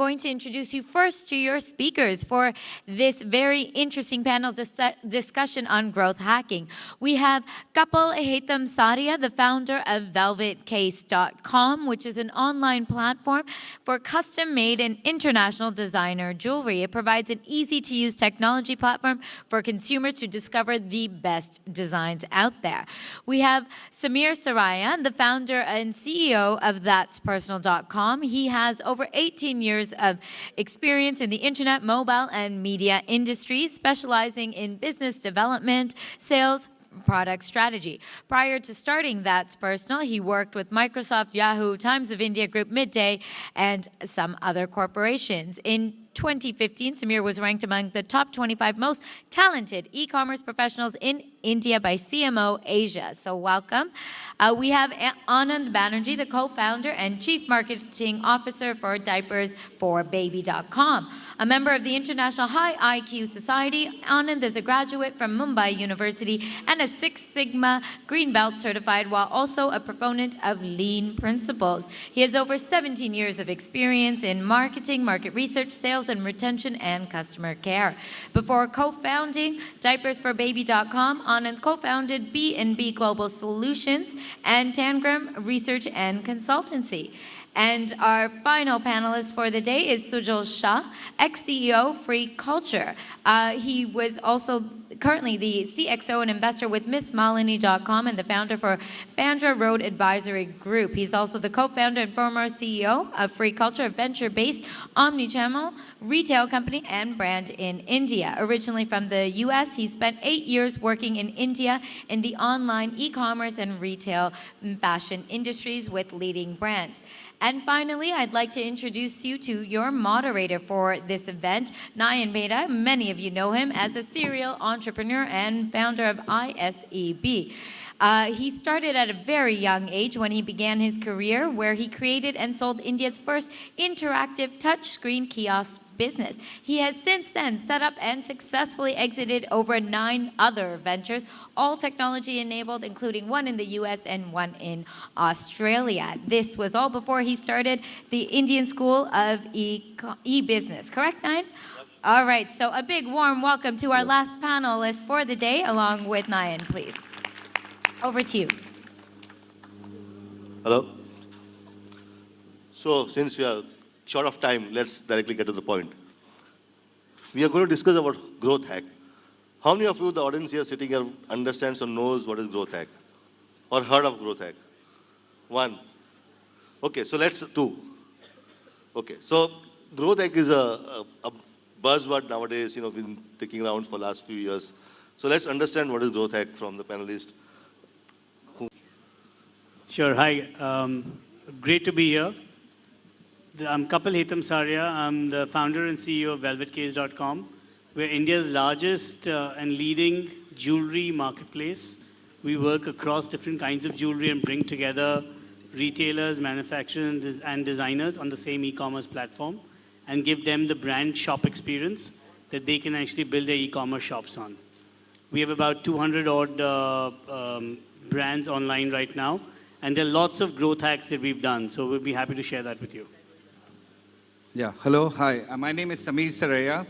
going to introduce you first to your speakers for this very interesting panel discussion on growth hacking. We have Kapil Hetamsaria, the founder of VelvetCase.com, which is an online platform for custom-made and international designer jewelry. It provides an easy-to-use technology platform for consumers to discover the best designs out there. We have Samir, the founder and CEO of That'sPersonal.com. He has over 18 years of experience in the internet, mobile, and media industries, specializing in business development, sales, product strategy. Prior to starting That's Personal, he worked with Microsoft, Yahoo, Times of India Group, Midday, and some other corporations. In 2015, Samir was ranked among the top 25 most talented e-commerce professionals in India by CMO Asia. So welcome. We have Anand, Banerjee, the co-founder and chief marketing officer for diapers for baby.com. A member of the International High IQ Society, Anand is a graduate from Mumbai University and a Six Sigma Green Belt certified, while also a proponent of lean principles. He has over 17 years of experience in marketing, market research, sales and retention, and customer care. Before co-founding Diapers for Baby.com, Anand co-founded B&B Global Solutions and Tangram Research and Consultancy. And our final panelist for the day is Sujal Shah, ex-CEO Free Culture. He was also currently the CXO and investor with MissMalini.com and the founder for Bandra Road Advisory Group. He's also the co-founder and former CEO of Free Culture, a venture-based omnichannel retail company and brand in India. Originally from the US, he spent 8 years working in India in the online e-commerce and retail fashion industries with leading brands. And finally, I'd like to introduce you to your moderator for this event, Nayan. Bheda. Many of you know him as a serial entrepreneur and founder of ISeB. He started at a very young age when he began his career, where he created and sold India's first interactive touchscreen kiosk business. He has since then set up and successfully exited over 9 other ventures, all technology enabled, including one in the US and one in Australia. This was all before he started the Indian School of E-Business. Correct, Nayan? Yep. All right, so a big warm welcome to our last panelist for the day, along with Nayan, please. Over to you. Hello. So since we are short of time, let's directly get to the point. We are going to discuss about growth hack. How many of you, the audience here sitting here, understands or knows what is growth hack? Or heard of growth hack? 1. Okay, so let's 2. Okay, so growth hack is a buzzword nowadays, been taking rounds for the last few years. So let's understand what is growth hack from the panelist. Sure, hi. Great to be here. I'm Kapil Hetamsaria. I'm the founder and CEO of VelvetCase.com. We're India's largest and leading jewelry marketplace. We work across different kinds of jewelry and bring together retailers, manufacturers, and designers on the same e-commerce platform and give them the brand shop experience that they can actually build their e-commerce shops on. We have about 200 odd brands online right now, and there are lots of growth hacks that we've done, so we'll be happy to share that with you. Yeah, hello, hi. My name is Samir Saraiya.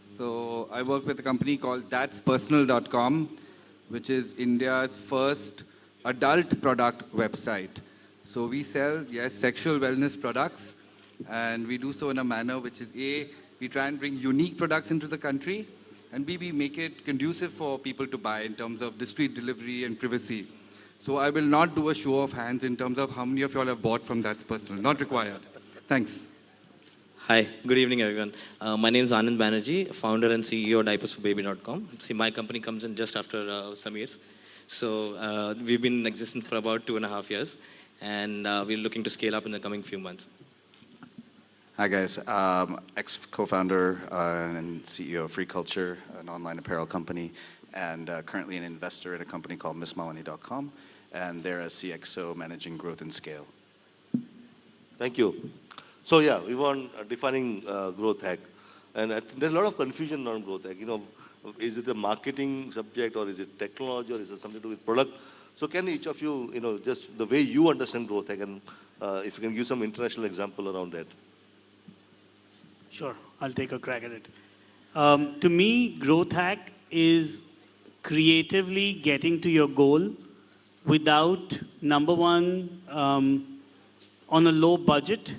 So I work with a company called That'sPersonal.com, which is India's first adult product website. So we sell, yes, sexual wellness products, and we do so in a manner which is A, we try and bring unique products into the country, and B, we make it conducive for people to buy in terms of discreet delivery and privacy. So I will not do a show of hands in terms of how many of you all have bought from That's Personal. Not required. Thanks. Hi, good evening, everyone. My name is Anand, Banerjee, founder and CEO of diapersforbaby.com. See, my company comes in just after Samir's. So we've been in existence for about 2.5 years, and we're looking to scale up in the coming few months. Hi, guys. Ex-co-founder and CEO of Free Culture, an online apparel company, and currently an investor in a company called MissMalini.com, and they're a CXO managing growth and scale. Thank you. So yeah, we want defining growth hack. And there's a lot of confusion around growth hack. Is it a marketing subject, or is it technology, or is it something to do with product? So can each of you, just the way you understand growth hack, and if you can give some international example around that. Sure, I'll take a crack at it. To me, growth hack is creatively getting to your goal without, number one, on a low budget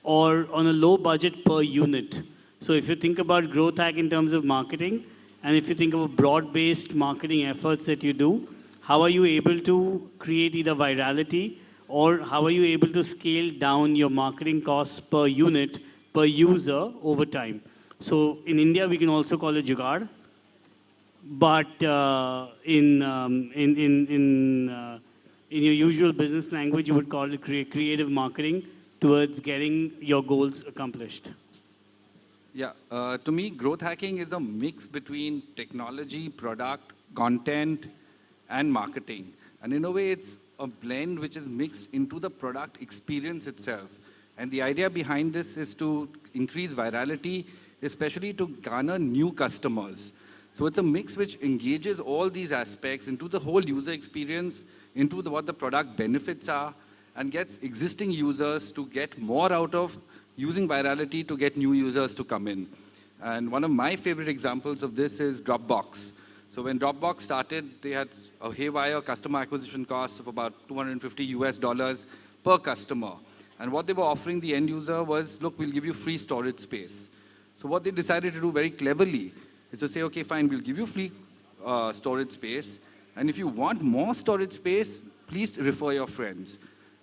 or on a low budget per unit. So if you think about growth hack in terms of marketing, and if you think of a broad-based marketing efforts that you do, how are you able to create either virality or how are you able to scale down your marketing costs per unit, per user over time? So in India, we can also call it jugaad, but in your usual business language, you would call it creative marketing towards getting your goals accomplished. Yeah, to me, growth hacking is a mix between technology, product, content, and marketing. And in a way, it's a blend which is mixed into the product experience itself. And the idea behind this is to increase virality, especially to garner new customers. So it's a mix which engages all these aspects into the whole user experience, into what the product benefits are, and gets existing users to get more out of using virality to get new users to come in. And one of my favorite examples of this is Dropbox. So when Dropbox started, they had a haywire customer acquisition cost of about $250 per customer. And what they were offering the end user was, look, we'll give you free storage space. So what they decided to do very cleverly is to say, okay, fine, we'll give you free storage space. And if you want more storage space, please refer your friends.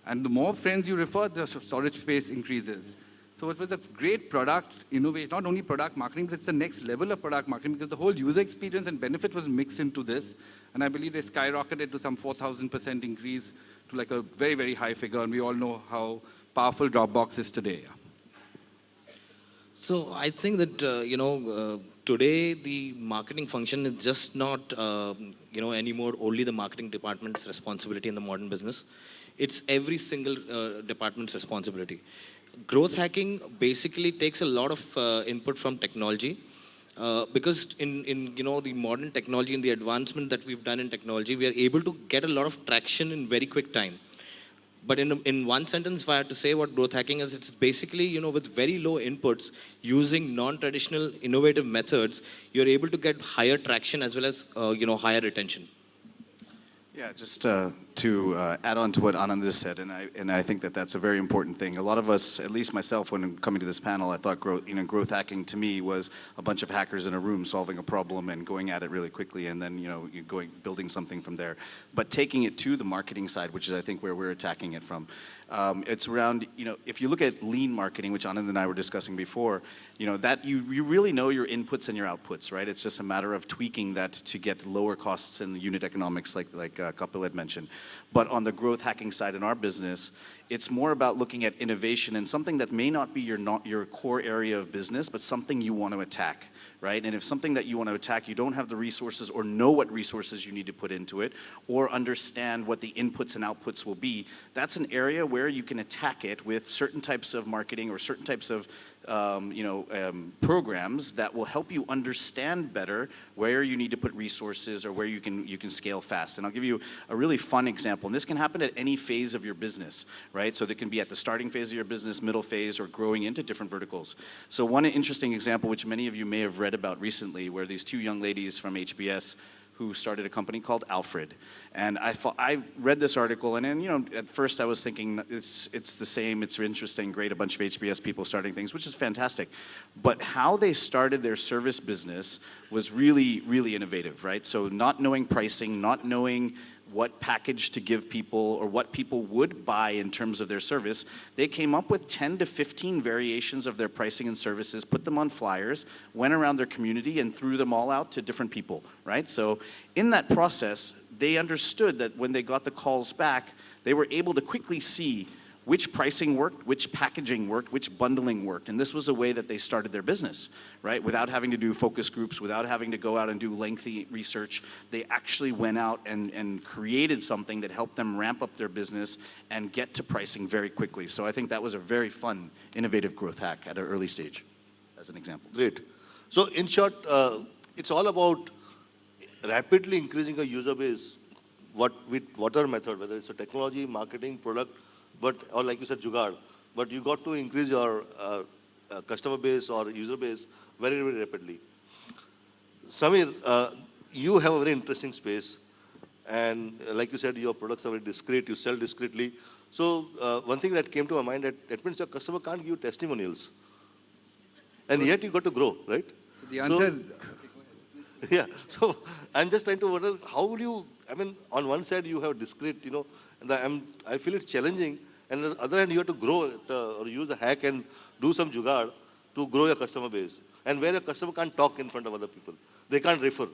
And the more friends you refer, the storage space increases. So it was a great product innovation, not only product marketing, but it's the next level of product marketing because the whole user experience and benefit was mixed into this. And I believe they skyrocketed to some 4,000% increase to like a very, very high figure. And we all know how powerful Dropbox is today. So I think that, today the marketing function is just not, anymore only the marketing department's responsibility in the modern business. It's every single department's responsibility. Growth hacking basically takes a lot of input from technology because in the modern technology and the advancement that we've done in technology, we are able to get a lot of traction in very quick time. But in one sentence, if I had to say what growth hacking is, it's basically, with very low inputs, using non-traditional innovative methods, you're able to get higher traction as well as, higher retention. Yeah, just to add on to what Anand just said, and I think that that's a very important thing. A lot of us, at least myself, when coming to this panel, I thought growth hacking to me was a bunch of hackers in a room solving a problem and going at it really quickly, and then building something from there. But taking it to the marketing side, which is I think where we're attacking it from, it's around if you look at lean marketing, which Anand and I were discussing before, that you really know your inputs and your outputs, right? It's just a matter of tweaking that to get lower costs and unit economics, like Kapil had mentioned. But on the growth hacking side in our business, it's more about looking at innovation and something that may not be your core area of business, but something you want to attack, right? And if something that you want to attack, you don't have the resources or know what resources you need to put into it or understand what the inputs and outputs will be, that's an area where you can attack it with certain types of marketing or certain types of programs that will help you understand better where you need to put resources or where you can scale fast. And I'll give you a really fun example. And this can happen at any phase of your business, right? So they can be at the starting phase of your business, middle phase, or growing into different verticals. So one interesting example, which many of you may have read about recently, where these two young ladies from HBS who started a company called Alfred. And I read this article, and then, at first I was thinking it's the same, it's interesting, great, a bunch of HBS people starting things, which is fantastic. But how they started their service business was really, really innovative, right? So not knowing pricing, not knowing what package to give people or what people would buy in terms of their service, they came up with 10 to 15 variations of their pricing and services, put them on flyers, went around their community and threw them all out to different people, right? So in that process, they understood that when they got the calls back, they were able to quickly see which pricing worked, which packaging worked, which bundling worked. And this was a way that they started their business, right? Without having to do focus groups, without having to go out and do lengthy research, they actually went out and created something that helped them ramp up their business and get to pricing very quickly. So I think that was a very fun, innovative growth hack at an early stage, as an example. Great. So in short, it's all about rapidly increasing a user base, with whatever method, whether it's a technology, marketing, product, or like you said, jugaad. But you got to increase your customer base or user base very, very rapidly. Samir, you have a very interesting space. And like you said, your products are very discreet, you sell discreetly. So one thing that came to my mind, that means your customer can't give you testimonials. And yet you got to grow, right? So the answer is... Yeah, so I'm just trying to wonder, how would you, I mean, on one side you have discrete, and I feel it's challenging, and on the other hand you have to grow it, or use a hack and do some jugaad to grow your customer base. And where your customer can't talk in front of other people, they can't refer,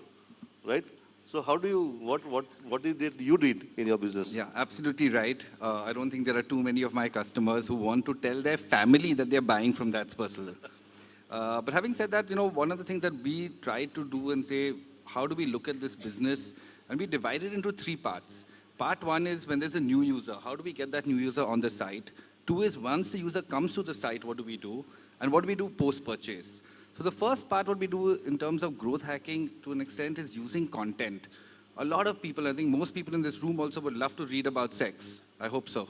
right? So how do you, what is it you did in your business? Yeah, absolutely right. I don't think there are too many of my customers who want to tell their family that they're buying from That's Personal. But having said that, one of the things that we try to do and say, how do we look at this business? And we divide it into 3 parts. Part 1 is when there's a new user, how do we get that new user on the site? 2 is once the user comes to the site, what do we do? And what do we do post-purchase? So the first part, what we do in terms of growth hacking to an extent is using content. A lot of people, I think most people in this room also would love to read about sex. I hope so.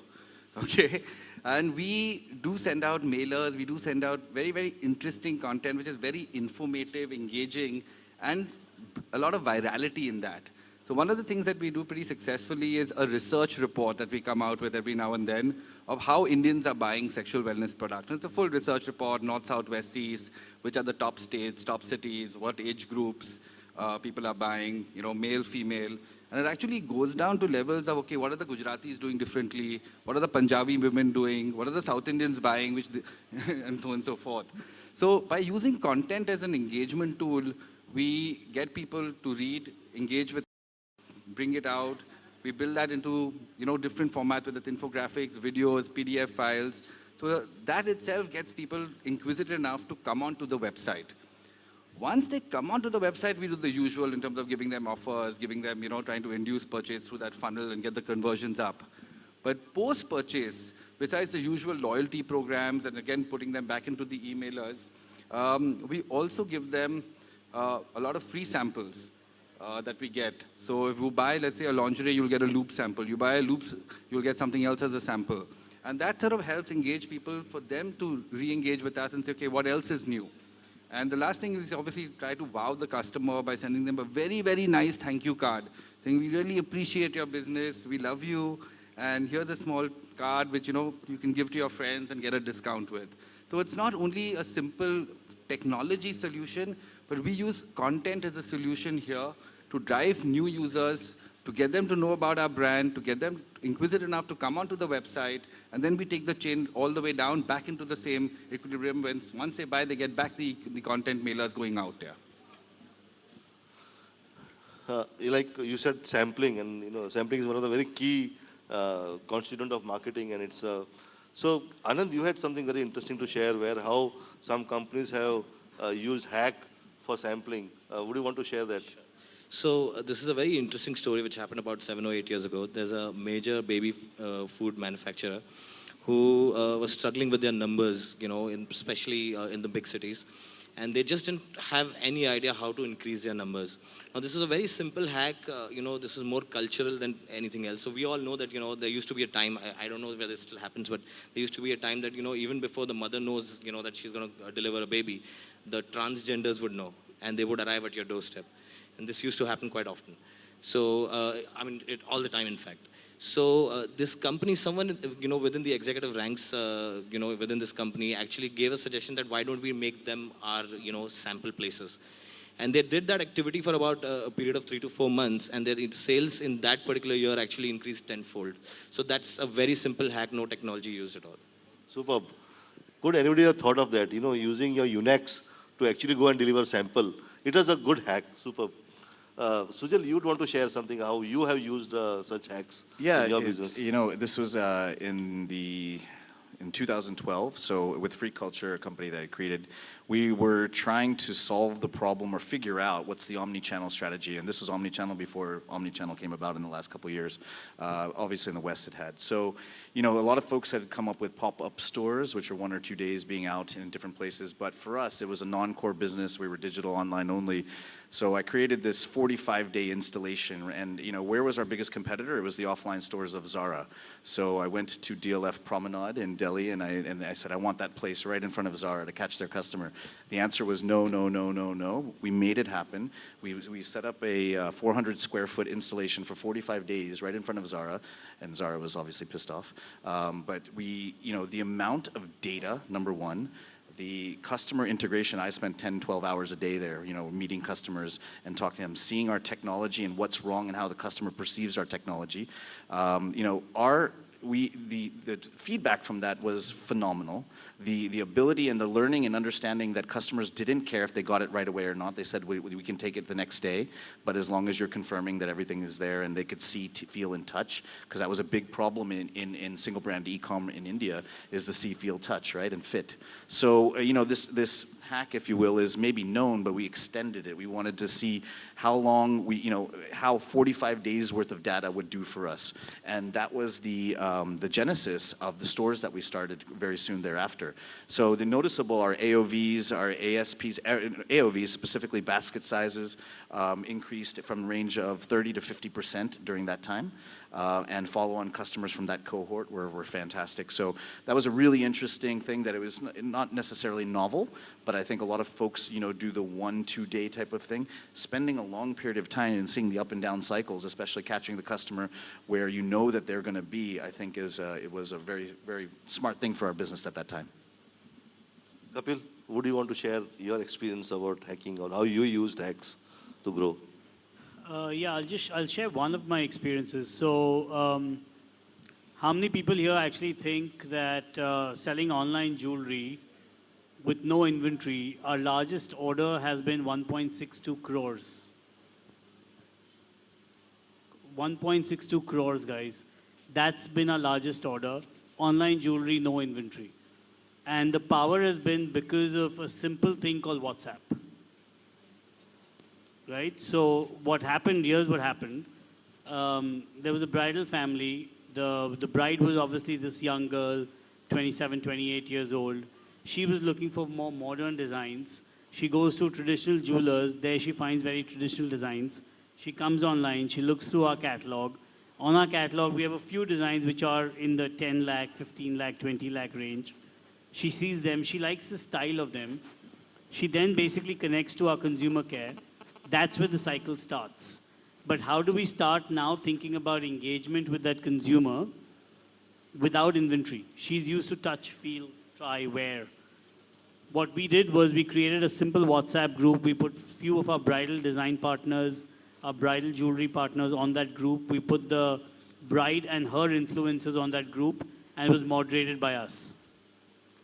Okay? And we do send out mailers, we do send out very, very interesting content, which is very informative, engaging, and a lot of virality in that. So one of the things that we do pretty successfully is a research report that we come out with every now and then of how Indians are buying sexual wellness products. It's a full research report, north, south, west, east, which are the top states, top cities, what age groups people are buying, male, female. And it actually goes down to levels of, okay, what are the Gujaratis doing differently? What are the Punjabi women doing? What are the South Indians buying? And so on and so forth. So by using content as an engagement tool, we get people to read, engage with, bring it out. We build that into different formats, whether it's infographics, videos, PDF files. So that itself gets people inquisitive enough to come onto the website. Once they come onto the website, we do the usual in terms of giving them offers, giving them, trying to induce purchase through that funnel and get the conversions up. But post-purchase, besides the usual loyalty programs and again putting them back into the emailers, we also give them a lot of free samples that we get. So if you buy, let's say, a lingerie, you'll get a loop sample. You buy a loops, you'll get something else as a sample. And that sort of helps engage people for them to re-engage with us and say, okay, what else is new? And the last thing is obviously try to wow the customer by sending them a very, very nice thank you card, saying we really appreciate your business, we love you, and here's a small card which you can give to your friends and get a discount with. So it's not only a simple technology solution, but we use content as a solution here to drive new users, to get them to know about our brand, to get them inquisitive enough to come onto the website, and then we take the chain all the way down back into the same equilibrium. Once they buy, they get back the content mailers going out there. Like you said, sampling, and sampling is one of the very key constituent of marketing, and it's so Anand, you had something very interesting to share, where how some companies have used hack for sampling. Would you want to share that? Sure. So this is a very interesting story which happened about 7 or 8 years ago. There's a major baby food manufacturer who was struggling with their numbers, especially in the big cities. And they just didn't have any idea how to increase their numbers. Now, this is a very simple hack. This is more cultural than anything else. So we all know that, there used to be a time, I don't know whether it still happens, but there used to be a time that, even before the mother knows, that she's going to deliver a baby, the transgenders would know, and they would arrive at your doorstep. And this used to happen quite often. So, all the time, in fact. So this company, someone, within the executive ranks, within this company actually gave a suggestion that why don't we make them our, sample places. And they did that activity for about a period of 3 to 4 months, and their sales in that particular year actually increased tenfold. So that's a very simple hack, no technology used at all. Superb. Could anybody have thought of that, using your Unix to actually go and deliver sample? It was a good hack, superb. Sujal, you'd want to share something, how you have used such hacks in your business? This was in 2012, so with Free Culture, a company that I created, we were trying to solve the problem or figure out what's the omni-channel strategy, and this was omni-channel before omni-channel came about in the last couple of years. Obviously in the West it had. So, a lot of folks had come up with pop-up stores, which are 1 or 2 days being out in different places, but for us it was a non-core business. We were digital, online only. So I created this 45-day installation, and where was our biggest competitor? It was the offline stores of Zara. So I went to DLF Promenade, and Delhi, and I said, I want that place right in front of Zara to catch their customer. The answer was no, no, no, no, no. We made it happen. We set up a 400 square foot installation for 45 days right in front of Zara, and Zara was obviously pissed off. But the amount of data, number one, the customer integration, I spent 10, 12 hours a day there, meeting customers and talking to them, seeing our technology and what's wrong and how the customer perceives our technology. The feedback from that was phenomenal. The ability and the learning and understanding that customers didn't care if they got it right away or not. They said, we can take it the next day, but as long as you're confirming that everything is there and they could see, feel, and touch, because that was a big problem in single brand e-com in India, is the see, feel, touch, right, and fit. So, this hack, if you will, is maybe known, but we extended it. We wanted to see how long how 45 days worth of data would do for us. And that was the genesis of the stores that we started very soon thereafter. So the noticeable are AOVs, our ASPs, AOVs, specifically basket sizes, increased from a range of 30 to 50% during that time. And follow-on customers from that cohort were fantastic. So that was a really interesting thing, that it was not necessarily novel, but I think a lot of folks, do the 1-2 day type of thing. Spending a long period of time and seeing the up and down cycles, especially catching the customer where you know that they're going to be, I think it was a very, very smart thing for our business at that time. Kapil, would you want to share your experience about hacking or how you used hacks to grow? Yeah, I'll share one of my experiences. So, how many people here actually think that selling online jewelry with no inventory, our largest order has been 1.62 crores? 1.62 crores, guys. That's been our largest order. Online jewelry, no inventory. And the power has been because of a simple thing called WhatsApp. Right? So what happened, here's what happened. There was a bridal family. The bride was obviously this young girl, 27, 28 years old. She was looking for more modern designs. She goes to traditional jewelers. There she finds very traditional designs. She comes online. She looks through our catalog. On our catalog, we have a few designs which are in the 10 lakh, 15 lakh, 20 lakh range. She sees them. She likes the style of them. She then basically connects to our consumer care. That's where the cycle starts. But how do we start now thinking about engagement with that consumer without inventory? She's used to touch, feel, try, wear. What we did was we created a simple WhatsApp group. We put few of our bridal design partners, our bridal jewelry partners on that group. We put the bride and her influencers on that group, and it was moderated by us.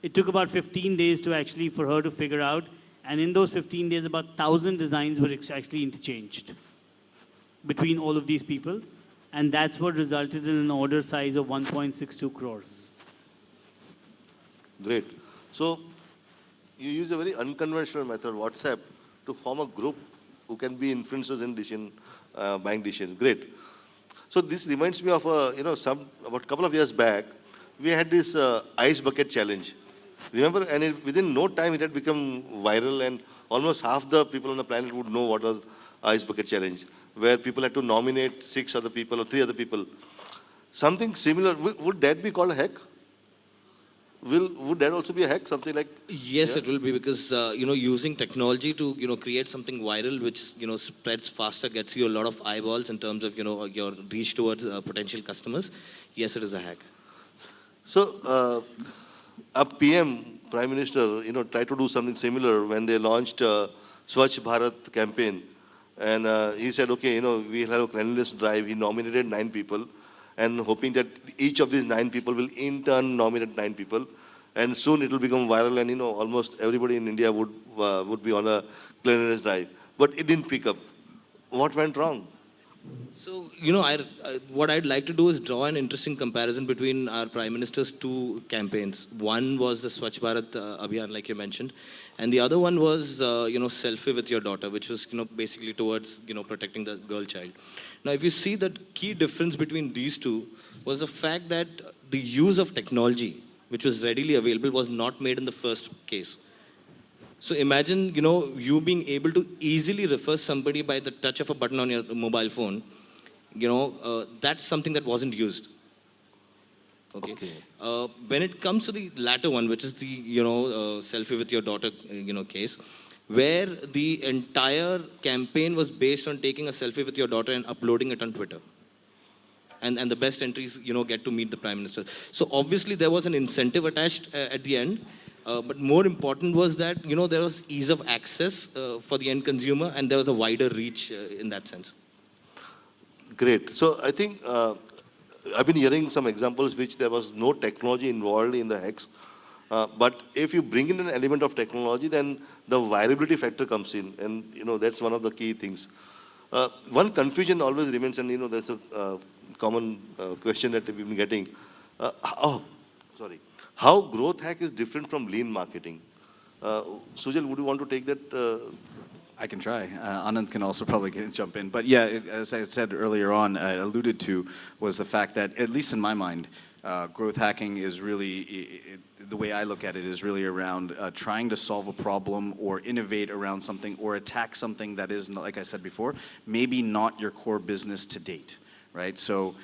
It took about 15 days for her to figure out. And in those 15 days, about 1,000 designs were actually interchanged between all of these people. And that's what resulted in an order size of 1.62 crores. Great. So you use a very unconventional method, WhatsApp, to form a group who can be influencers in buying decisions. Great. So this reminds me of about a couple of years back, we had this ice bucket challenge. Remember, and within no time it had become viral, and almost half the people on the planet would know what was Ice Bucket Challenge, where people had to nominate 6 other people or 3 other people. Something similar, would that be called a hack? Would that also be a hack, something like? Yes, it will be, because, using technology to, create something viral, which, spreads faster, gets you a lot of eyeballs in terms of, your reach towards potential customers. Yes, it is a hack. So, a PM, Prime Minister, tried to do something similar when they launched Swachh Bharat campaign. And he said, okay, we'll have a cleanliness drive. He nominated 9 people, and hoping that each of these 9 people will in turn nominate 9 people. And soon it will become viral, and, almost everybody in India would be on a cleanliness drive. But it didn't pick up. What went wrong? So, what I'd like to do is draw an interesting comparison between our Prime Minister's 2 campaigns. One was the Swachh Bharat Abhiyan, like you mentioned, and the other one was, selfie with your daughter, which was, basically towards, protecting the girl child. Now, if you see, the key difference between these 2 was the fact that the use of technology, which was readily available, was not made in the first case. So imagine, you being able to easily refer somebody by the touch of a button on your mobile phone. That's something that wasn't used. Okay. Okay. When it comes to the latter one, which is the selfie with your daughter case, where the entire campaign was based on taking a selfie with your daughter and uploading it on Twitter. And the best entries, get to meet the Prime Minister. So obviously there was an incentive attached at the end, but more important was that, there was ease of access for the end consumer, and there was a wider reach in that sense. Great. So I think I've been hearing some examples which there was no technology involved in the hacks. But if you bring in an element of technology, then the viability factor comes in. And, that's one of the key things. One confusion always remains, and, there's a common question that we've been getting. How growth hack is different from lean marketing? Sujal, would you want to take that? I can try. Anand can also probably jump in. But yeah, as I said earlier on, I alluded to, was the fact that, at least in my mind, growth hacking is really, the way I look at it is really around trying to solve a problem or innovate around something or attack something that is, like I said before, maybe not your core business to date, right? So,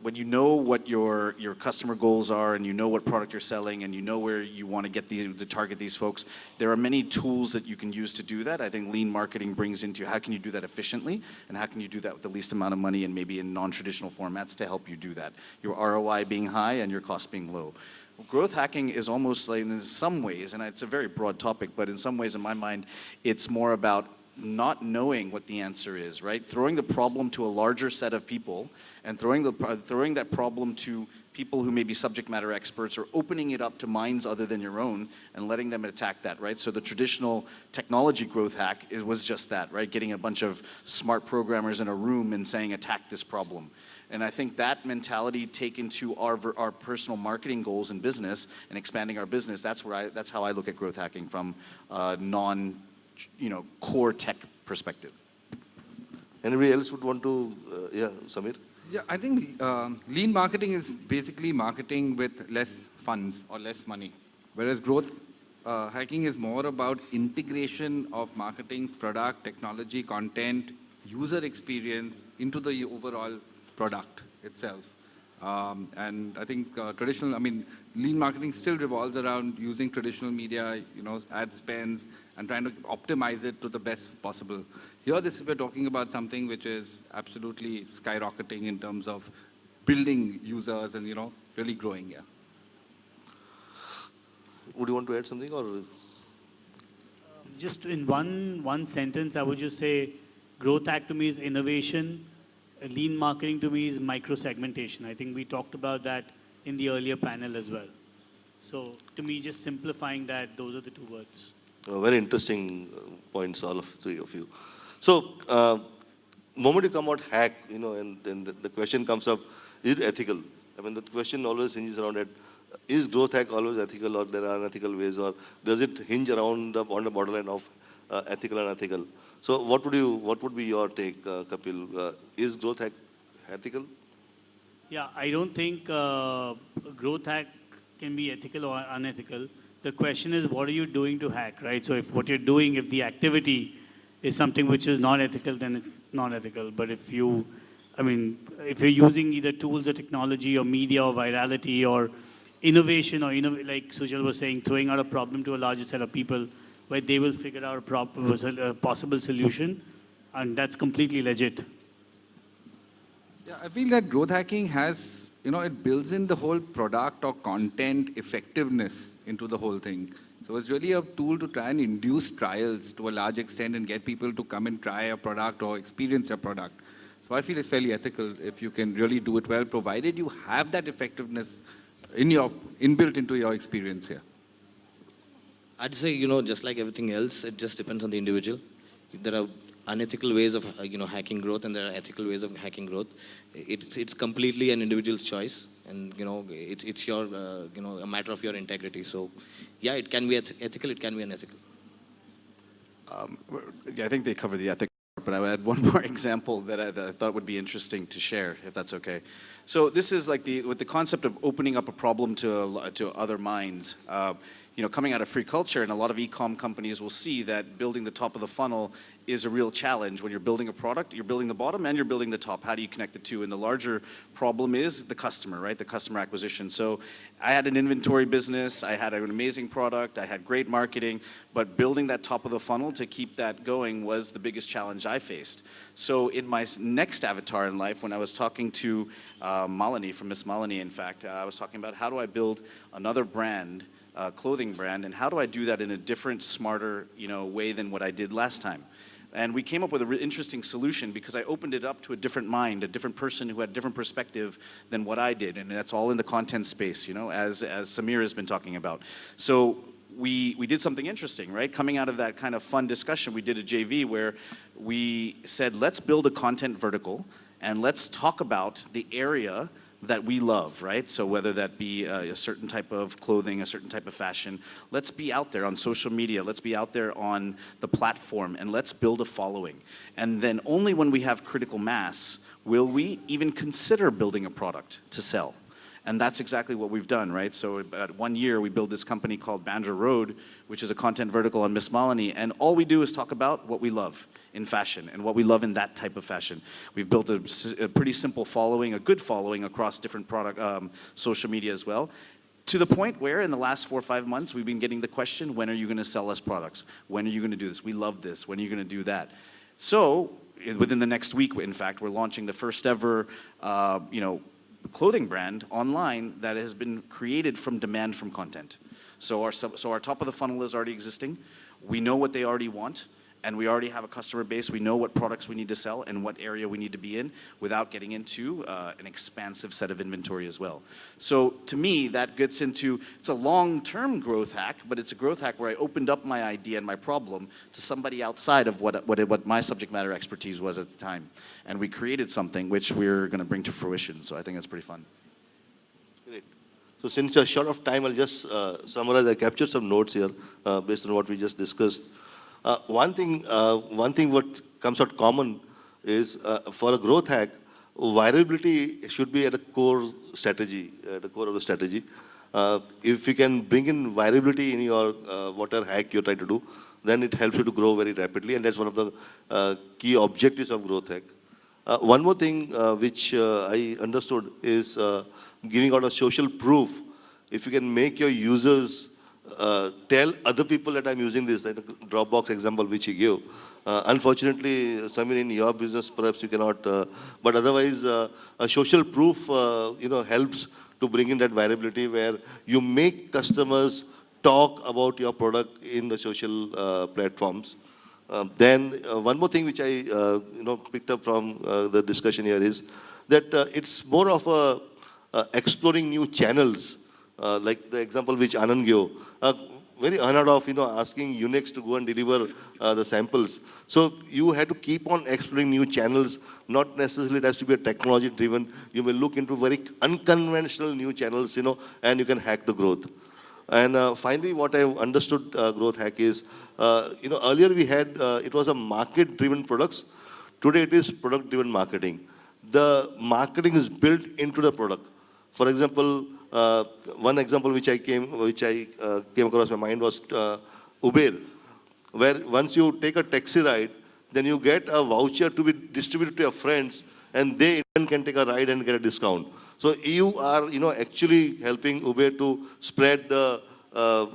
when you know what your customer goals are and you know what product you're selling and you know where you want to get to target these folks, there are many tools that you can use to do that. I think lean marketing brings into how can you do that efficiently and how can you do that with the least amount of money and maybe in non-traditional formats to help you do that. Your ROI being high and your cost being low. Growth hacking is almost like, in some ways, and it's a very broad topic, but in some ways in my mind, it's more about not knowing what the answer is, right? Throwing the problem to a larger set of people and throwing that problem to people who may be subject matter experts or opening it up to minds other than your own and letting them attack that, right? So the traditional technology growth hack was just that, right? Getting a bunch of smart programmers in a room and saying, attack this problem. And I think that mentality taken to our personal marketing goals in business and expanding our business, that's how I look at growth hacking from core tech perspective. Anybody else would want to, Samir? Yeah, I think lean marketing is basically marketing with less funds or less money, whereas growth hacking is more about integration of marketing, product, technology, content, user experience into the overall product itself. And I think lean marketing still revolves around using traditional media, ad spends, and trying to optimize it to the best possible. Here, we're talking about something which is absolutely skyrocketing in terms of building users and, really growing, yeah. Would you want to add something, or? Just in one sentence, I would just say growth hack to me is innovation. Lean marketing to me is micro-segmentation. I think we talked about that in the earlier panel as well. So to me, just simplifying that, those are the two words. Very interesting points, all of three of you. So, moment you come out hack, and then the question comes up, is it ethical? The question always hinges around it. Is growth hack always ethical, or there are unethical ways, or does it hinge on the borderline of ethical and unethical? So what would be your take, Kapil? Is growth hack ethical? Yeah, I don't think growth hack can be ethical or unethical. The question is, what are you doing to hack, right? So if what you're doing, if the activity is something which is not ethical, then it's not ethical. But if you're using either tools or technology or media or virality or innovation or like Sujal was saying, throwing out a problem to a larger set of people where they will figure out a possible solution, and that's completely legit. Yeah, I feel that growth hacking has, it builds in the whole product or content effectiveness into the whole thing. So it's really a tool to try and induce trials to a large extent and get people to come and try a product or experience a product. So I feel it's fairly ethical if you can really do it well, provided you have that effectiveness inbuilt into your experience here. I'd say, just like everything else, it just depends on the individual. There are unethical ways of, hacking growth, and there are ethical ways of hacking growth. It's completely an individual's choice, and, it's your, a matter of your integrity. So, yeah, it can be ethical, it can be unethical. I think they cover the ethics, but I would add one more example that I thought would be interesting to share, if that's okay. So this is like with the concept of opening up a problem to other minds. coming out of free culture, and a lot of e-com companies will see that building the top of the funnel is a real challenge. When you're building a product, you're building the bottom and you're building the top. How do you connect the two? And the larger problem is the customer, right? The customer acquisition. So I had an inventory business, I had an amazing product, I had great marketing, but building that top of the funnel to keep that going was the biggest challenge I faced. So in my next avatar in life, when I was talking to Malini from MissMalini, in fact, I was talking about how do I build another brand, clothing brand, and how do I do that in a different, smarter, way than what I did last time. And we came up with an interesting solution because I opened it up to a different mind, a different person who had a different perspective than what I did. And that's all in the content space, as Samir has been talking about. So we did something interesting, right? Coming out of that kind of fun discussion, we did a JV where we said, let's build a content vertical and let's talk about the area that we love, right? So whether that be a certain type of clothing, a certain type of fashion, let's be out there on social media, let's be out there on the platform, and let's build a following. And then only when we have critical mass will we even consider building a product to sell. And that's exactly what we've done, right? So about 1 year, we built this company called Bandra Road, which is a content vertical on MissMalini, and all we do is talk about what we love in fashion and what we love in that type of fashion. We've built a pretty simple following, a good following across different social media as well, to the point where in the last 4 or 5 months, we've been getting the question, when are you gonna sell us products? When are you gonna do this? We love this. When are you gonna do that? So within the next week, in fact, we're launching the first ever, clothing brand online that has been created from demand from content. So our top of the funnel is already existing. We know what they already want, and we already have a customer base. We know what products we need to sell and what area we need to be in without getting into an expansive set of inventory as well. So to me, that gets into, it's a long-term growth hack, but it's a growth hack where I opened up my idea and my problem to somebody outside of what my subject matter expertise was at the time. And we created something which we're going to bring to fruition. So I think that's pretty fun. Great. So since you're short of time, I'll just summarize. I captured some notes here based on what we just discussed. One thing what comes out common is for a growth hack, viability should be at a core strategy, at the core of the strategy. If you can bring in viability in your whatever hack you're trying to do, then it helps you to grow very rapidly, and that's one of the key objectives of growth hack. One more thing which I understood is giving out a social proof. If you can make your users tell other people that I'm using this, like the Dropbox example which you gave. Unfortunately, Samir, in your business, perhaps you cannot, but otherwise, a social proof, helps to bring in that variability where you make customers talk about your product in the social platforms. Then one more thing which I, picked up from the discussion here is that it's more of a exploring new channels. Like the example which Anand gave, very unheard of, asking Unix to go and deliver the samples. So you had to keep on exploring new channels, not necessarily it has to be a technology driven. You may look into very unconventional new channels, and you can hack the growth. And finally, what I understood growth hack is, earlier we had, it was a market driven products. Today it is product driven marketing. The marketing is built into the product. For example, one example which I came across my mind was Uber, where once you take a taxi ride, then you get a voucher to be distributed to your friends, and they even can take a ride and get a discount. So you are, actually helping Uber to spread the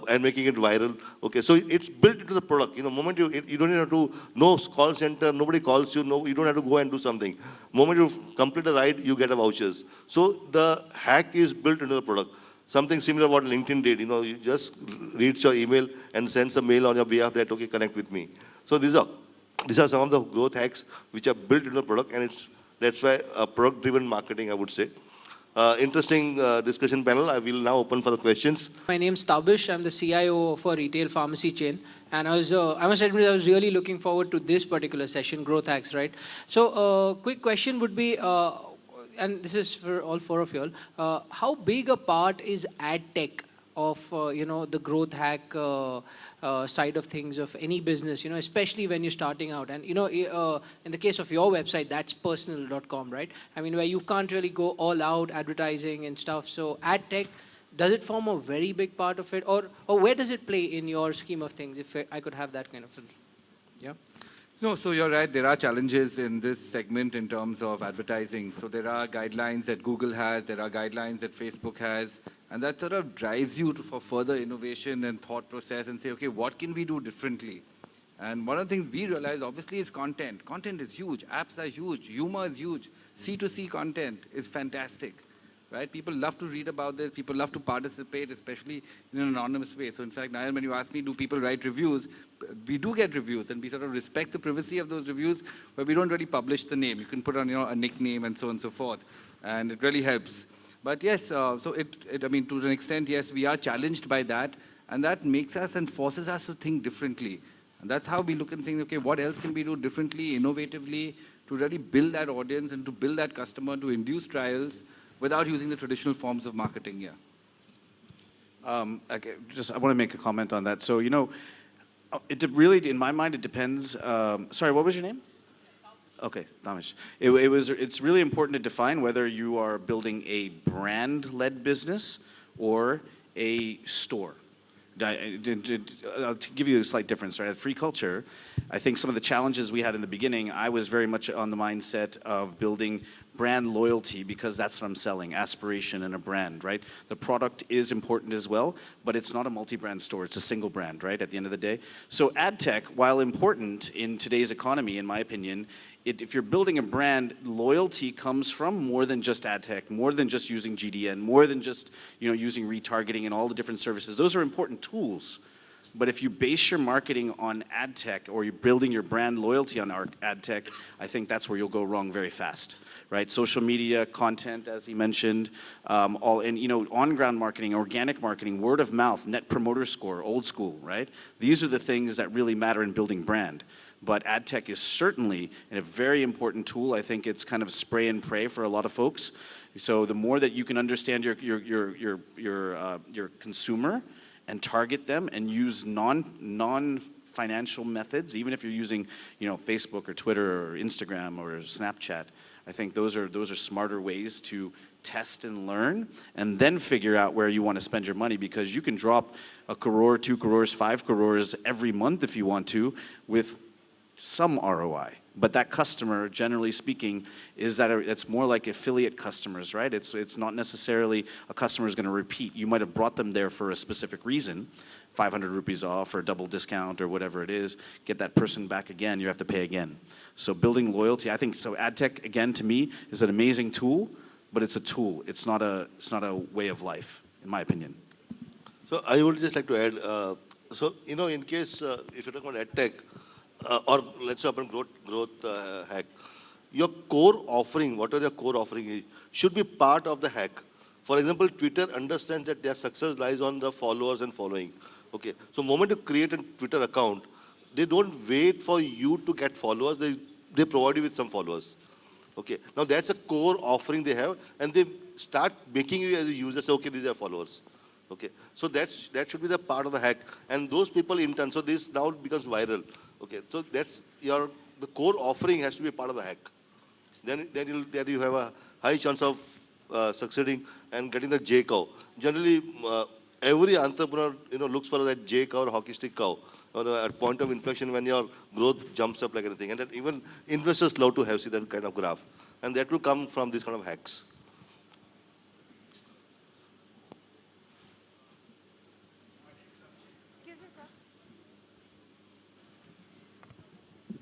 and making it viral. Okay, so it's built into the product. Moment you don't have to, no call center, nobody calls you, no, you don't have to go and do something. Moment you complete a ride, you get a vouchers. So the hack is built into the product. Something similar what LinkedIn did. You just reads your email and sends a mail on your behalf that, okay, connect with me. So these are some of the growth hacks which are built into the product, and that's why a product-driven marketing, I would say. Interesting discussion panel. I will now open for the questions. My name's Tabish. I'm the CIO for a retail pharmacy chain. And I must admit, I was really looking forward to this particular session, Growth Hacks, right? So quick question would be, and this is for all four of you all, how big a part is ad tech of, the growth hack side of things of any business, especially when you're starting out. And, in the case of your website, that's personal.com, right? I mean, where you can't really go all out advertising and stuff. So ad tech, does it form a very big part of it? Or where does it play in your scheme of things, if I could have that kind of, yeah? No, so you're right. There are challenges in this segment in terms of advertising. So there are guidelines that Google has, there are guidelines that Facebook has, and that sort of drives you for further innovation and thought process and say, okay, what can we do differently? And one of the things we realize, obviously, is content. Content is huge. Apps are huge. Humor is huge. C2C content is fantastic. Right? People love to read about this. People love to participate, especially in an anonymous way. So in fact, Nayan, when you ask me, do people write reviews? We do get reviews, and we sort of respect the privacy of those reviews, but we don't really publish the name. You can put on, a nickname and so on and so forth, and it really helps. But yes, so I mean, to an extent, yes, we are challenged by that, and that makes us and forces us to think differently. And that's how we look and think, okay, what else can we do differently, innovatively, to really build that audience and to build that customer, to induce trials, without using the traditional forms of marketing, yeah. Okay, I want to make a comment on that. So, it really, in my mind, it depends. Sorry, what was your name? Okay, Damish. It's really important to define whether you are building a brand-led business or a store. To give you a slight difference, right? At Free Culture, I think some of the challenges we had in the beginning, I was very much on the mindset of building brand loyalty, because that's what I'm selling, aspiration and a brand, right? The product is important as well, but it's not a multi-brand store. It's a single brand, right, at the end of the day. So ad tech, while important in today's economy, in my opinion, if you're building a brand, loyalty comes from more than just ad tech, more than just using GDN, more than just using retargeting and all the different services. Those are important tools. But if you base your marketing on ad tech, or you're building your brand loyalty on ad tech, I think that's where you'll go wrong very fast, right? Social media, content, as he mentioned, on-ground marketing, organic marketing, word of mouth, net promoter score, old school, right? These are the things that really matter in building brand. But ad tech is certainly a very important tool. I think it's kind of spray and pray for a lot of folks. So the more that you can understand your consumer and target them and use non-financial methods, even if you're using, Facebook or Twitter or Instagram or Snapchat, I think those are smarter ways to test and learn, and then figure out where you want to spend your money, because you can drop 1 crore, 2 crores, 5 crores every month if you want to, with some ROI. But that customer, generally speaking, it's more like affiliate customers, right? It's not necessarily a customer is going to repeat. You might have brought them there for a specific reason, 500 rupees off or double discount or whatever it is. Get that person back again, you have to pay again. So building loyalty, I think, so ad tech, again, to me, is an amazing tool, but it's a tool. It's not a way of life, in my opinion. So I would just like to add, in case, if you're talking about ad tech, or let's say open growth hack, your core offering, whatever your core offering is, should be part of the hack. For example, Twitter understands that their success lies on the followers and following. Okay, so the moment you create a Twitter account, they don't wait for you to get followers, they provide you with some followers. Okay, now that's a core offering they have, and they start making you as a user say, okay, these are followers. Okay, so that should be the part of the hack, and those people in turn, so this now becomes viral. Okay, so that's the core offering has to be part of the hack. Then you have a high chance of succeeding and getting the J cow. Generally, every entrepreneur looks for that J cow or hockey stick cow, or at point of inflection when your growth jumps up like anything. And that even investors love to see that kind of graph, and that will come from these kind of hacks.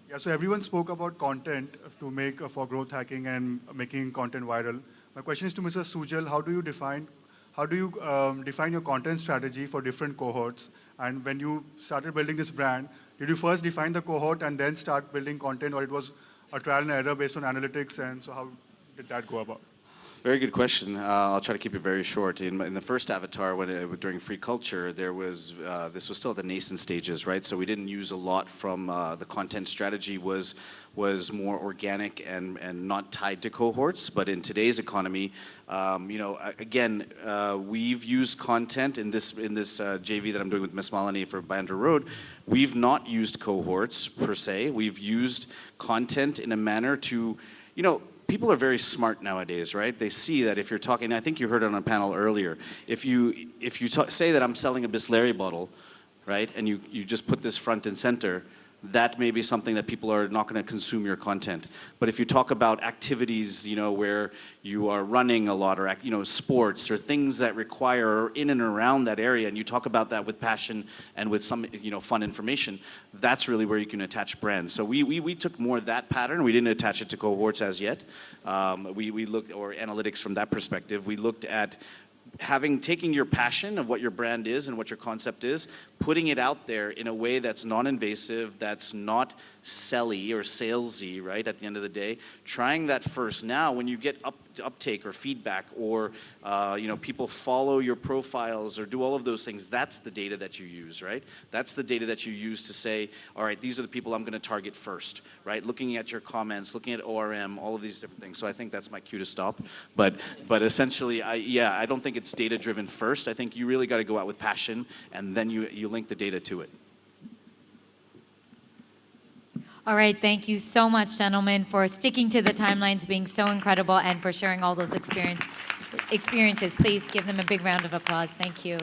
Yeah, so everyone spoke about content to make for growth hacking and making content viral. My question is to Mr. Sujal, how do you define your content strategy for different cohorts? And when you started building this brand, did you first define the cohort and then start building content, or it was a trial and error based on analytics? And so how did that go about? Very good question. I'll try to keep it very short. In the first avatar, during Free Culture, this was still at the nascent stages, right? So we didn't use a lot from the content strategy was more organic and not tied to cohorts. But in today's economy, we've used content in this JV that I'm doing with MissMalini for Bandra Road. We've not used cohorts per se. We've used content in a manner to, people are very smart nowadays, right? They see that if you're talking, I think you heard it on a panel earlier, if you say that I'm selling a Bisleri bottle, right, and you just put this front and center, that may be something that people are not going to consume your content. But if you talk about activities, where you are running a lot, or sports, or things that require in and around that area, and you talk about that with passion and with some fun information, that's really where you can attach brands. So we took more of that pattern. We didn't attach it to cohorts as yet. We looked, or analytics from that perspective. We looked at taking your passion of what your brand is and what your concept is, putting it out there in a way that's non-invasive, that's not selly or salesy, right, at the end of the day. Trying that first. Now, when you get uptake or feedback, or people follow your profiles or do all of those things, that's the data that you use, right? That's the data that you use to say, all right, these are the people I'm going to target first, right? Looking at your comments, looking at ORM, all of these different things. So I think that's my cue to stop. But essentially, I don't think it's data-driven first. I think you really got to go out with passion, and then you link the data to it. All right, thank you so much, gentlemen, for sticking to the timelines, being so incredible, and for sharing all those experiences. Please give them a big round of applause. Thank you.